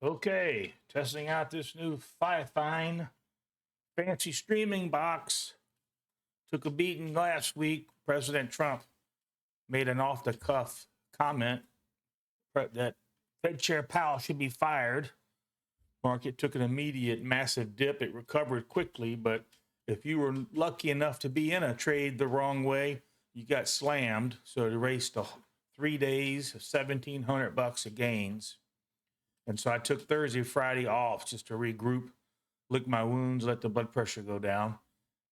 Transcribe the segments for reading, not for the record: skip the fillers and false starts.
Okay, testing out this new Fifine fancy streaming box. Took a beating last week. President Trump made an off the cuff comment that Fed Chair Powell should be fired. Market took an immediate massive dip. It recovered quickly, but if you were lucky enough to be in a trade the wrong way, you got slammed. So it erased 3 days of $1,700 of gains. And so I took Thursday, Friday off just to regroup, lick my wounds, let the blood pressure go down,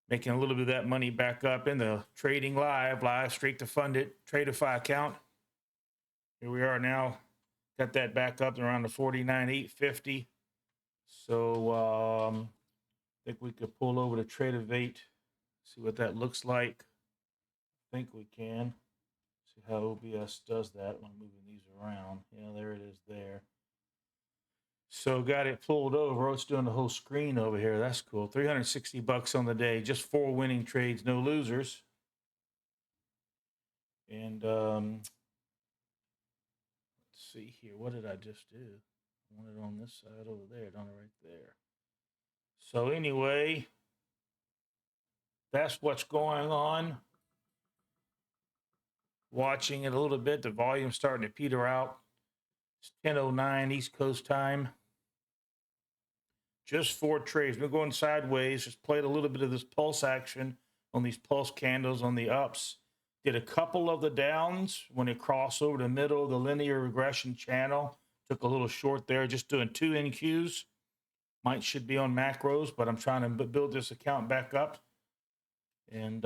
making a little bit of that money back up in the trading live straight to fund it, Tradeify account. Here we are now, got that back up around the 49,850. So I think we could pull over to Tradeovate, see what that looks like. I think we can. See how OBS does that when I'm moving these around. Yeah, there it is there. So got it pulled over. It's doing the whole screen over here. That's cool. $360 on the day. Just 4 winning trades, no losers. And let's see here. What did I just do? I want it on this side over there, don't it, right there. So anyway, that's what's going on. Watching it a little bit. The volume's starting to peter out. It's 10:09 East Coast time. Just 4 trades. We're going sideways. Just played a little bit of this pulse action on these pulse candles on the ups. Did a couple of the downs when it crossed over the middle of the linear regression channel. Took a little short there, just doing 2 NQs. Should be on macros, but I'm trying to build this account back up and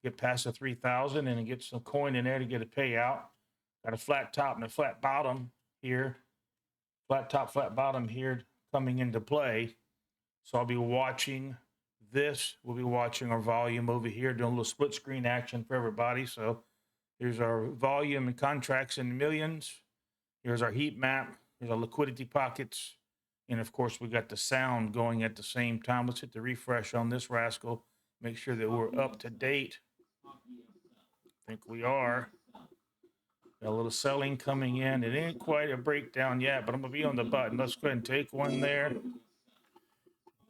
get past the 3,000 and get some coin in there to get a payout. Got a flat top and a flat bottom here. Flat top, flat bottom here coming into play. So I'll be watching this. We'll be watching our volume over here, doing a little split screen action for everybody. So here's our volume and contracts in millions. Here's our heat map. Here's our liquidity pockets. And of course, we got the sound going at the same time. Let's hit the refresh on this rascal. Make sure that we're up to date. I think we are. Got a little selling coming in. It ain't quite a breakdown yet, but I'm going to be on the button. Let's go ahead and take one there.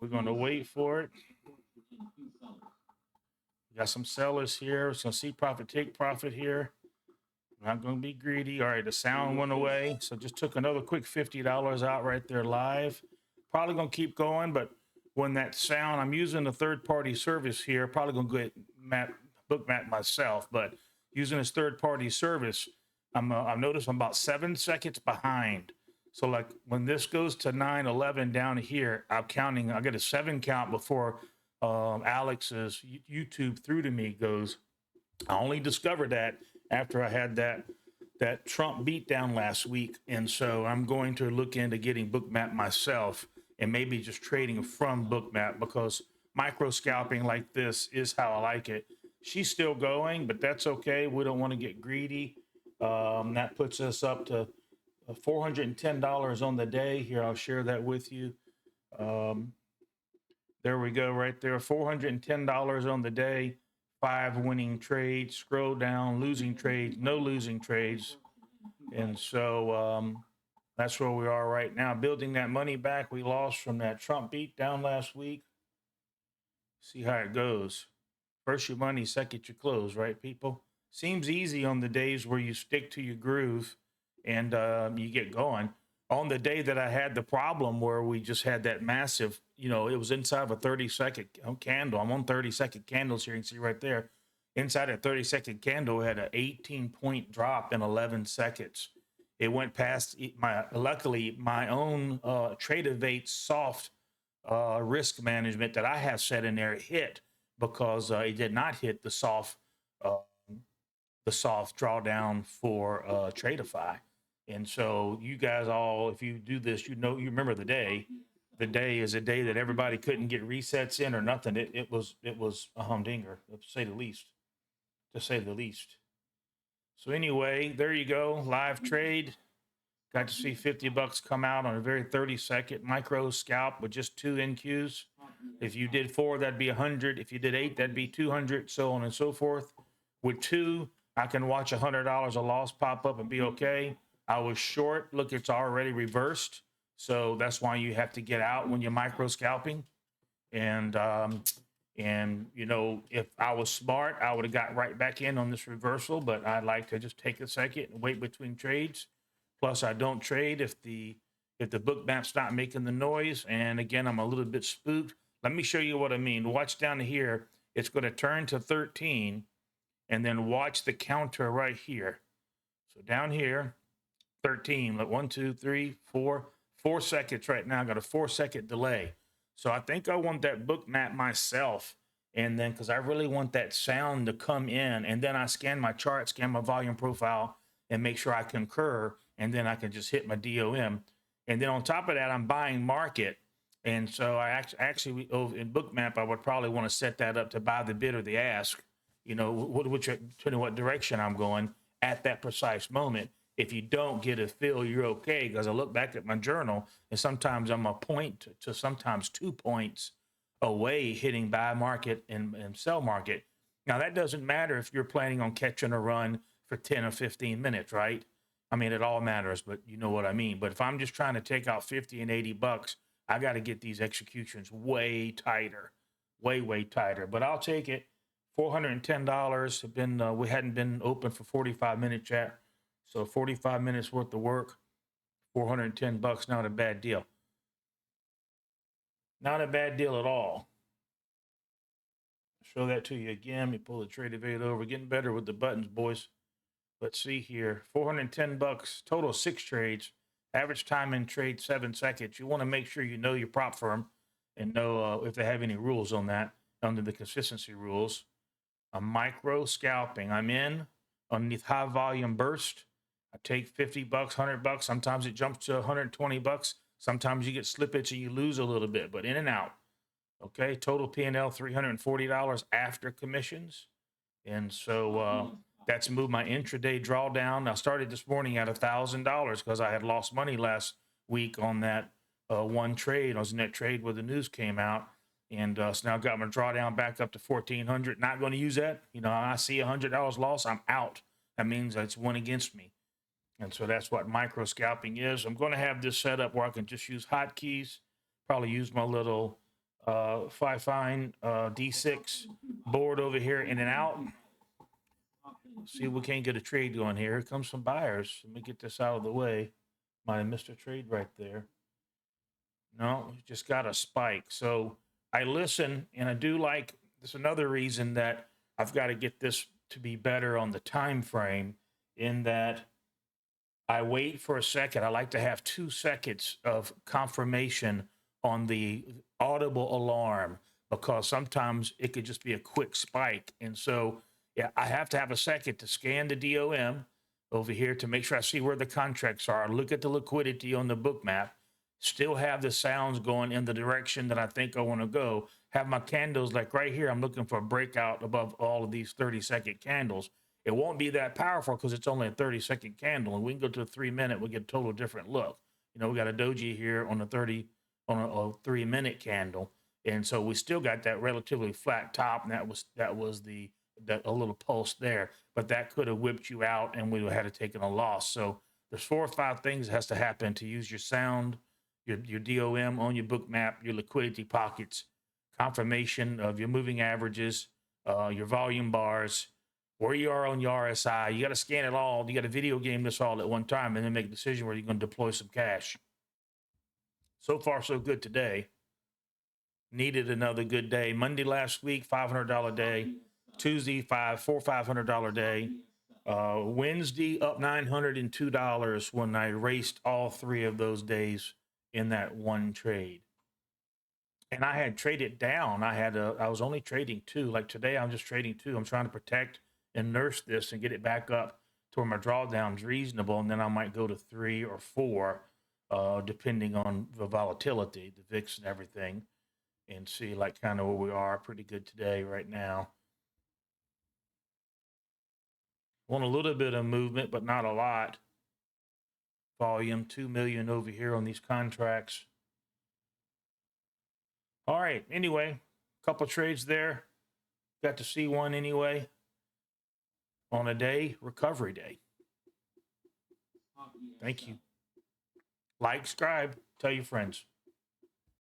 We're going to wait for it. We got some sellers here. We're going to see profit, take profit here. I'm not going to be greedy. All right, the sound went away. So just took another quick $50 out right there live. Probably going to keep going, but when that sound, I'm using a third-party service here. Probably going to get bookmap myself, but using this third-party service, I've noticed I'm about 7 seconds behind. So like when this goes to 9:11 down here, I'm counting. I get a 7 count before Alex's YouTube through to me goes. I only discovered that after I had that Trump beatdown last week, and so I'm going to look into getting bookmap myself and maybe just trading from bookmap because micro scalping like this is how I like it. She's still going, but that's okay. We don't want to get greedy. That puts us up to $410 on the day. Here, I'll share that with you. There we go, right there. $410 on the day. 5 winning trades. Scroll down, losing trades, no losing trades. And so that's where we are right now. Building that money back we lost from that Trump beat down last week. See how it goes. First your money, second your clothes, right, people? Seems easy on the days where you stick to your groove and you get going. On the day that I had the problem where we just had that massive, it was inside of a 30-second candle. I'm on 30-second candles here. You can see right there. Inside a 30-second candle, we had an 18-point drop in 11 seconds. It went past luckily, my own Tradeovate soft risk management that I have set in there hit because it did not hit the soft drawdown for Tradeify. And so you guys all, if you do this, you remember the day. The day is a day that everybody couldn't get resets in or nothing. It was a humdinger, to say the least. So anyway, there you go. Live trade. Got to see $50 come out on a very 30-second micro scalp with just 2 NQs. If you did 4, that'd be 100. If you did 8, that'd be 200, so on and so forth. With 2, I can watch $100 of loss pop up and be okay. I was short. Look, it's already reversed. So that's why you have to get out when you're micro scalping. And you know, if I was smart, I would have got right back in on this reversal, but I like to just take a second and wait between trades. Plus, I don't trade if the Bookmap's not making the noise. And again, I'm a little bit spooked. Let me show you what I mean. Watch down here. It's going to turn to 13, and then watch the counter right here. So down here, 13. Look, 1, 2, 3, 4, 4 seconds right now. Got a 4-second delay. So I think I want that Bookmap myself. And then, because I really want that sound to come in, and then I scan my chart, scan my volume profile, and make sure I concur, and then I can just hit my DOM. And then on top of that, I'm buying market. And so I actually in Bookmap, I would probably want to set that up to buy the bid or the ask, you know, what direction I'm going at that precise moment. If you don't get a fill, you're okay. Because I look back at my journal, and sometimes I'm a point to sometimes 2 points away hitting buy market and sell market. Now, that doesn't matter if you're planning on catching a run for 10 or 15 minutes, right? I mean, it all matters, but you know what I mean. But if I'm just trying to take out 50 and 80 bucks, I got to get these executions way tighter, way tighter. But I'll take it. $410 have been, we hadn't been open for 45 minutes yet. So 45 minutes worth of work, 410 bucks, not a bad deal. Not a bad deal at all. Show that to you again. Let me pull the trade evade over. Getting better with the buttons, boys. Let's see here. 410 bucks, total 6 trades. Average time in trade 7 seconds. You want to make sure you know your prop firm and know if they have any rules on that under the consistency rules. A micro scalping. I'm in underneath high volume burst. I take 50 bucks, 100 bucks. Sometimes it jumps to 120 bucks. Sometimes you get slippage and you lose a little bit, but in and out. Okay, total P&L $340 after commissions. And so that's moved my intraday drawdown. I started this morning at $1,000 because I had lost money last week on that one trade. I was in that trade where the news came out. And so now I got my drawdown back up to 1,400. Not going to use that. You know, I see $100 loss, I'm out. That means that's one against me. And so that's what micro scalping is. I'm going to have this set up where I can just use hotkeys, probably use my little Fifine D6 board over here, in and out. See if we can't get a trade going here. Here comes some buyers. Let me get this out of the way. Might have missed a trade right there. No, just got a spike. So I listen, and I do like, there's another reason that I've got to get this to be better on the time frame, in that I wait for a second. I like to have 2 seconds of confirmation on the audible alarm, because sometimes it could just be a quick spike. And so, yeah, I have to have a second to scan the DOM over here to make sure I see where the contracts are, look at the liquidity on the Bookmap, still have the sounds going in the direction that I think I want to go, have my candles like right here. I'm looking for a breakout above all of these 30-second candles. It won't be that powerful because it's only a 30-second candle, and we can go to a 3-minute, we'll get a total different look. You know, we got a doji here on a 3-minute candle, and so we still got that relatively flat top, and that was a little pulse there, but that could have whipped you out, and we would have had to taken a loss. So there's 4 or 5 things that has to happen to use your sound, your DOM on your Bookmap, your liquidity pockets, confirmation of your moving averages, your volume bars, where you are on your RSI. You got to scan it all. You got to video game this all at one time, and then make a decision where you're going to deploy some cash. So far, so good today. Needed another good day. Monday last week, $500 day. Tuesday, $500 day. Wednesday, up $902 when I raced all 3 of those days in that one trade. And I had traded down. I was only trading 2. Like today, I'm just trading 2. I'm trying to protect and nurse this and get it back up to where my drawdown's reasonable. And then I might go to 3 or 4, depending on the volatility, the VIX and everything, and see like kind of where we are. Pretty good today right now. Want a little bit of movement, but not a lot. Volume 2 million over here on these contracts. All right. Anyway, a couple trades there. Got to see one anyway on a day, recovery day. Thank you. Like, subscribe, tell your friends.